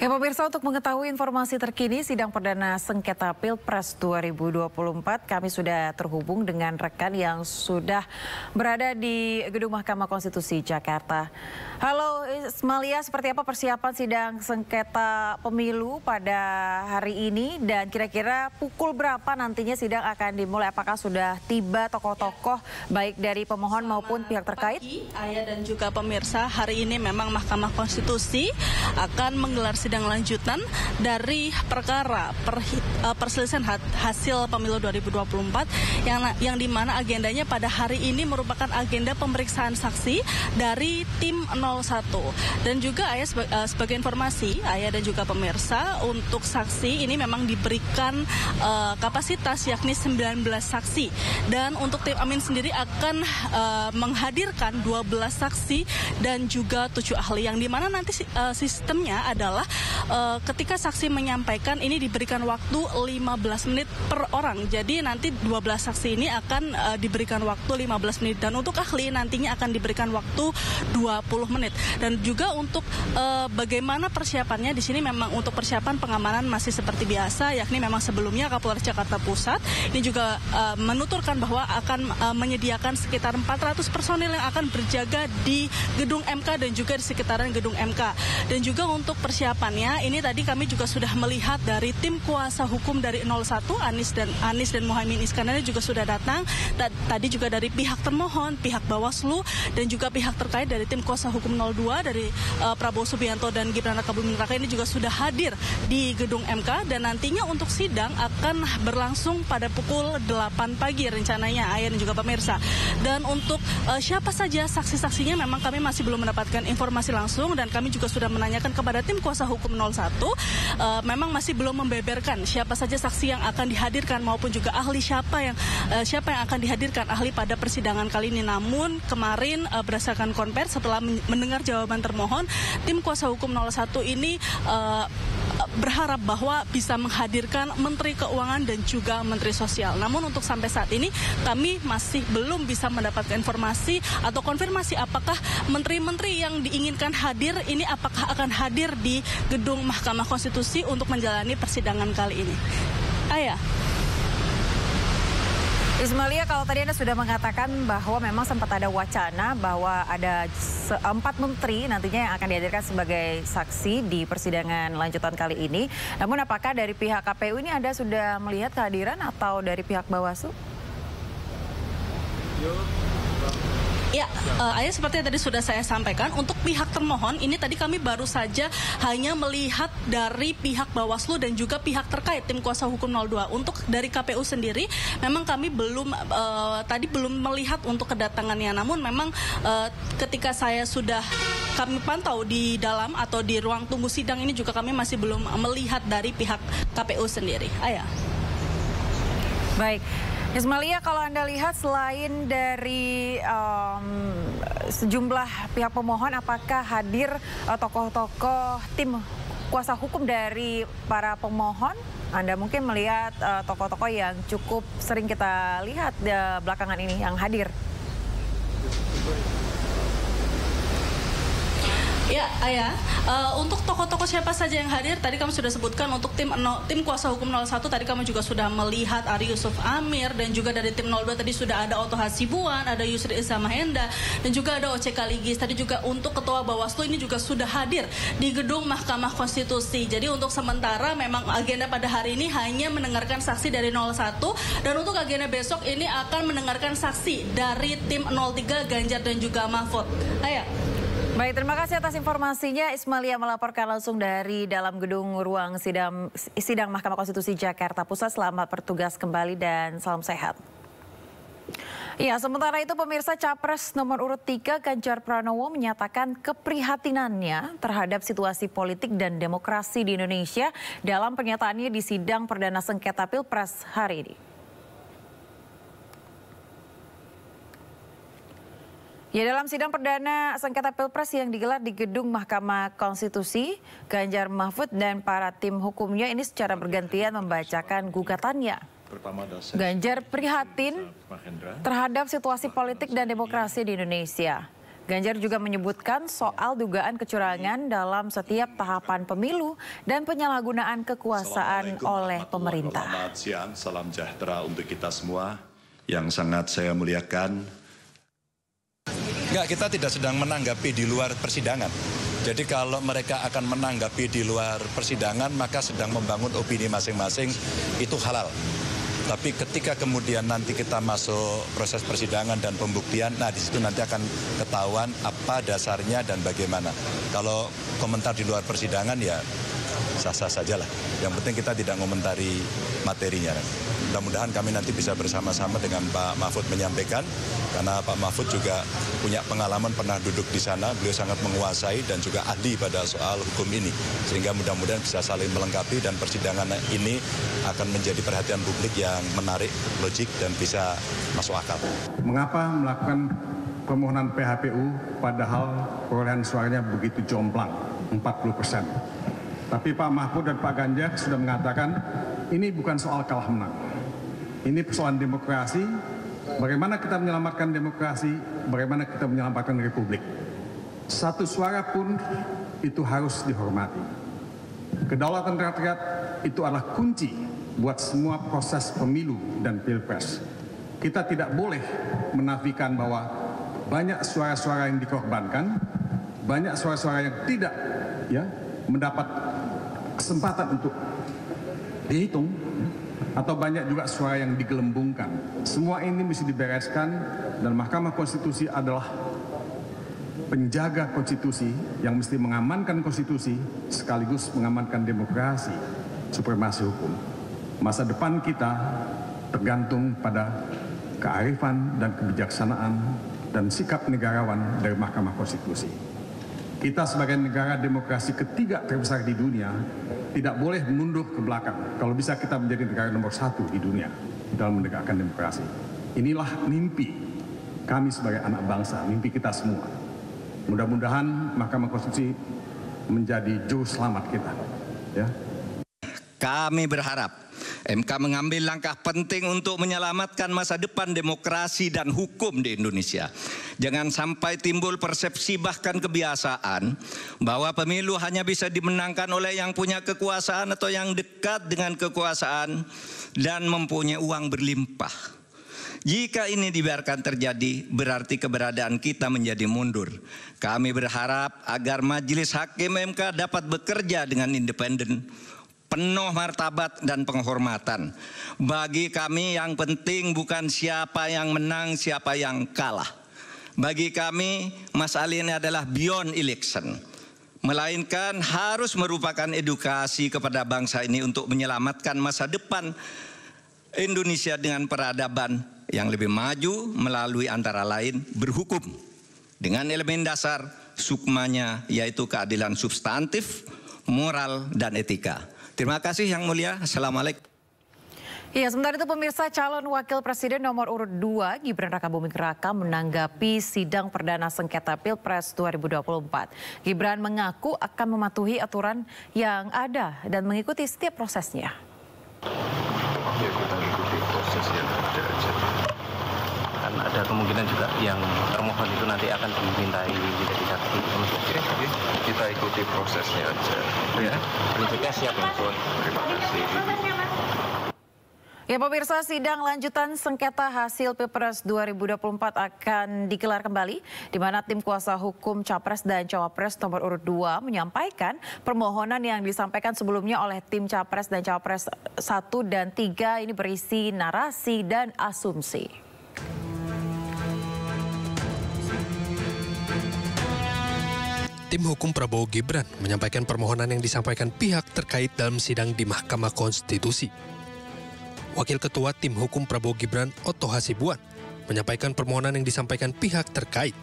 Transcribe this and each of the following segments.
Ya pemirsa, untuk mengetahui informasi terkini sidang perdana sengketa Pilpres 2024, kami sudah terhubung dengan rekan yang sudah berada di Gedung Mahkamah Konstitusi Jakarta. Halo Ismalia, seperti apa persiapan sidang sengketa pemilu pada hari ini dan kira-kira pukul berapa nantinya sidang akan dimulai? Apakah sudah tiba tokoh-tokoh baik dari pemohon maupun pihak terkait? Ayah dan juga pemirsa, hari ini memang Mahkamah Konstitusi akan menggelar sidang lanjutan dari perkara perselisihan hasil pemilu 2024 yang dimana agendanya pada hari ini merupakan agenda pemeriksaan saksi dari tim 01. Dan juga Ayah sebagai informasi, Ayah dan juga pemirsa, untuk saksi ini memang diberikan kapasitas yakni 19 saksi, dan untuk tim Amin sendiri akan menghadirkan 12 saksi dan juga 7 ahli, yang dimana nanti sistemnya adalah ketika saksi menyampaikan ini diberikan waktu 15 menit per orang. Jadi nanti 12 saksi ini akan diberikan waktu 15 menit, dan untuk ahli nantinya akan diberikan waktu 20 menit. Dan juga untuk bagaimana persiapannya di sini, memang untuk persiapan pengamanan masih seperti biasa, yakni memang sebelumnya Kapolres Jakarta Pusat ini juga menuturkan bahwa akan menyediakan sekitar 400 personil yang akan berjaga di gedung MK dan juga di sekitaran gedung MK. Dan juga untuk persiapannya ini tadi kami juga sudah melihat dari tim kuasa hukum dari 01, Anies dan Mohaimin Iskandar juga sudah datang. Tadi juga dari pihak termohon, pihak Bawaslu, dan juga pihak terkait dari tim kuasa hukum 02 dari Prabowo Subianto dan Gibran Rakabuming Raka ini juga sudah hadir di gedung MK. Dan nantinya untuk sidang akan berlangsung pada pukul 8 pagi rencananya, Ayah dan juga pemirsa. Dan untuk siapa saja saksi-saksinya memang kami masih belum mendapatkan informasi langsung, dan kami juga sudah menanyakan kepada tim kuasa hukum 01, memang masih belum membeberkan siapa saja saksi yang akan dihadirkan maupun juga ahli siapa yang akan dihadirkan ahli pada persidangan kali ini. Namun kemarin berdasarkan konvers setelah mendengar jawaban termohon, tim kuasa hukum 01 ini berharap bahwa bisa menghadirkan Menteri Keuangan dan juga Menteri Sosial. Namun untuk sampai saat ini kami masih belum bisa mendapatkan informasi atau konfirmasi apakah menteri-menteri yang diinginkan hadir ini apakah akan hadir di gedung Mahkamah Konstitusi untuk menjalani persidangan kali ini. Ayah. Ismalia, kalau tadi Anda sudah mengatakan bahwa memang sempat ada wacana bahwa ada 4 menteri nantinya yang akan dihadirkan sebagai saksi di persidangan lanjutan kali ini. Namun apakah dari pihak KPU ini Anda sudah melihat kehadiran atau dari pihak Bawaslu? Ya, Ayah, seperti yang tadi sudah saya sampaikan, untuk pihak termohon ini tadi kami baru saja hanya melihat dari pihak Bawaslu dan juga pihak terkait tim kuasa hukum 02. Untuk dari KPU sendiri memang kami belum melihat untuk kedatangannya. Namun memang ketika kami pantau di dalam atau di ruang tunggu sidang ini juga kami masih belum melihat dari pihak KPU sendiri. Ayah. Baik. Ismalia, kalau Anda lihat selain dari sejumlah pihak pemohon, apakah hadir tokoh-tokoh tim kuasa hukum dari para pemohon? Anda mungkin melihat tokoh-tokoh yang cukup sering kita lihat belakangan ini yang hadir. Ya, Ayah, untuk tokoh-tokoh siapa saja yang hadir, tadi kami sudah sebutkan. Untuk tim kuasa hukum 01 tadi kami juga sudah melihat Ari Yusuf Amir, dan juga dari tim 02 tadi sudah ada Oto Hasibuan, ada Yusri Iza Mahendra, dan juga ada Oce Kaligis. Tadi juga untuk Ketua Bawaslu ini juga sudah hadir di gedung Mahkamah Konstitusi. Jadi untuk sementara memang agenda pada hari ini hanya mendengarkan saksi dari 01, dan untuk agenda besok ini akan mendengarkan saksi dari tim 03 Ganjar dan juga Mahfud. Ayah. Baik, terima kasih atas informasinya. Ismalia melaporkan langsung dari dalam gedung ruang sidang Mahkamah Konstitusi Jakarta Pusat. Selamat bertugas kembali dan salam sehat. Ya, sementara itu pemirsa, Capres nomor urut 3 Ganjar Pranowo menyatakan keprihatinannya terhadap situasi politik dan demokrasi di Indonesia dalam pernyataannya di sidang perdana sengketa Pilpres hari ini. Ya, dalam sidang perdana sengketa Pilpres yang digelar di gedung Mahkamah Konstitusi, Ganjar Mahfud dan para tim hukumnya ini secara bergantian membacakan gugatannya. Ganjar prihatin terhadap situasi politik dan demokrasi di Indonesia. Ganjar juga menyebutkan soal dugaan kecurangan dalam setiap tahapan pemilu dan penyalahgunaan kekuasaan oleh pemerintah. Selamat siang, salam sejahtera untuk kita semua yang sangat saya muliakan. Enggak, kita tidak sedang menanggapi di luar persidangan. Jadi kalau mereka akan menanggapi di luar persidangan, maka sedang membangun opini masing-masing, itu halal. Tapi ketika kemudian nanti kita masuk proses persidangan dan pembuktian, nah di situ nanti akan ketahuan apa dasarnya dan bagaimana. Kalau komentar di luar persidangan ya sah-sah saja lah. Yang penting kita tidak mengomentari materinya. Mudah-mudahan kami nanti bisa bersama-sama dengan Pak Mahfud menyampaikan, karena Pak Mahfud juga punya pengalaman pernah duduk di sana, beliau sangat menguasai dan juga ahli pada soal hukum ini. Sehingga mudah-mudahan bisa saling melengkapi dan persidangan ini akan menjadi perhatian publik yang menarik, logik dan bisa masuk akal. Mengapa melakukan permohonan PHPU padahal perolehan suaranya begitu jomplang, 40%. Tapi Pak Mahfud dan Pak Ganjar sudah mengatakan ini bukan soal kalah menang. Ini persoalan demokrasi, bagaimana kita menyelamatkan demokrasi, bagaimana kita menyelamatkan republik. Satu suara pun itu harus dihormati. Kedaulatan rakyat itu adalah kunci buat semua proses pemilu dan pilpres. Kita tidak boleh menafikan bahwa banyak suara-suara yang dikorbankan, banyak suara-suara yang tidak mendapat kesempatan untuk dihitung, atau banyak juga suara yang digelembungkan. Semua ini mesti dibereskan dan Mahkamah Konstitusi adalah penjaga konstitusi yang mesti mengamankan konstitusi sekaligus mengamankan demokrasi, supremasi hukum. Masa depan kita tergantung pada kearifan dan kebijaksanaan dan sikap negarawan dari Mahkamah Konstitusi. Kita sebagai negara demokrasi ketiga terbesar di dunia tidak boleh mundur ke belakang. Kalau bisa kita menjadi negara nomor 1 di dunia dalam menegakkan demokrasi. Inilah mimpi kami sebagai anak bangsa, mimpi kita semua. Mudah-mudahan Mahkamah Konstitusi menjadi juru selamat kita. Ya. Kami berharap MK mengambil langkah penting untuk menyelamatkan masa depan demokrasi dan hukum di Indonesia. Jangan sampai timbul persepsi bahkan kebiasaan bahwa pemilu hanya bisa dimenangkan oleh yang punya kekuasaan atau yang dekat dengan kekuasaan dan mempunyai uang berlimpah. Jika ini dibiarkan terjadi, berarti keberadaan kita menjadi mundur. Kami berharap agar Majelis Hakim MK dapat bekerja dengan independen, penuh martabat dan penghormatan. Bagi kami yang penting bukan siapa yang menang, siapa yang kalah. Bagi kami, masalah ini adalah beyond election, melainkan harus merupakan edukasi kepada bangsa ini untuk menyelamatkan masa depan Indonesia dengan peradaban yang lebih maju melalui antara lain berhukum dengan elemen dasar sukmanya, yaitu keadilan substantif, moral, dan etika. Terima kasih Yang Mulia. Assalamualaikum. Ya, sementara itu pemirsa, calon wakil presiden nomor urut 2 Gibran Rakabuming Raka menanggapi sidang perdana sengketa Pilpres 2024. Gibran mengaku akan mematuhi aturan yang ada dan mengikuti setiap prosesnya. Ya, kita ikuti prosesnya ada aja. Kan ada kemungkinan juga yang termohon itu nanti akan dimintai menjadi saksi. Kita ikuti prosesnya aja. Ya, prinsipnya siap untuk. Terima kasih. Ya pemirsa, sidang lanjutan sengketa hasil Pilpres 2024 akan digelar kembali, di mana tim kuasa hukum Capres dan Cawapres nomor urut 2 menyampaikan permohonan yang disampaikan sebelumnya oleh tim Capres dan Cawapres 1 dan 3 ini berisi narasi dan asumsi. Tim hukum Prabowo Gibran menyampaikan permohonan yang disampaikan pihak terkait dalam sidang di Mahkamah Konstitusi. Wakil Ketua Tim Hukum Prabowo Gibran, Otto Hasibuan, menyampaikan permohonan yang disampaikan pihak terkait.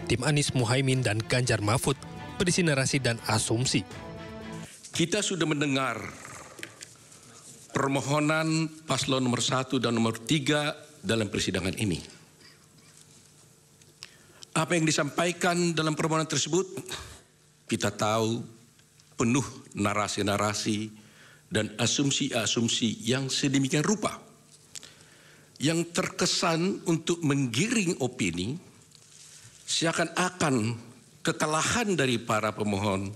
Tim Anies Muhaimin dan Ganjar Mahfud berisi narasi dan asumsi. Kita sudah mendengar permohonan paslon nomor 1 dan nomor 3 dalam persidangan ini. Apa yang disampaikan dalam permohonan tersebut, kita tahu penuh narasi-narasi dan asumsi-asumsi yang sedemikian rupa yang terkesan untuk menggiring opini seakan-akan kekalahan dari para pemohon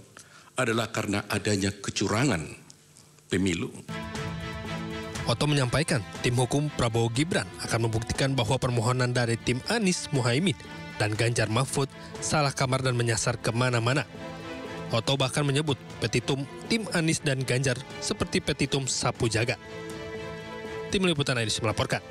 adalah karena adanya kecurangan pemilu. Otto menyampaikan tim hukum Prabowo Gibran akan membuktikan bahwa permohonan dari tim Anies Muhaimin dan Ganjar Mahfud salah kamar dan menyasar kemana-mana. Otto bahkan menyebut petitum tim Anies dan Ganjar seperti petitum sapu jagat. Tim Liputan Anies melaporkan.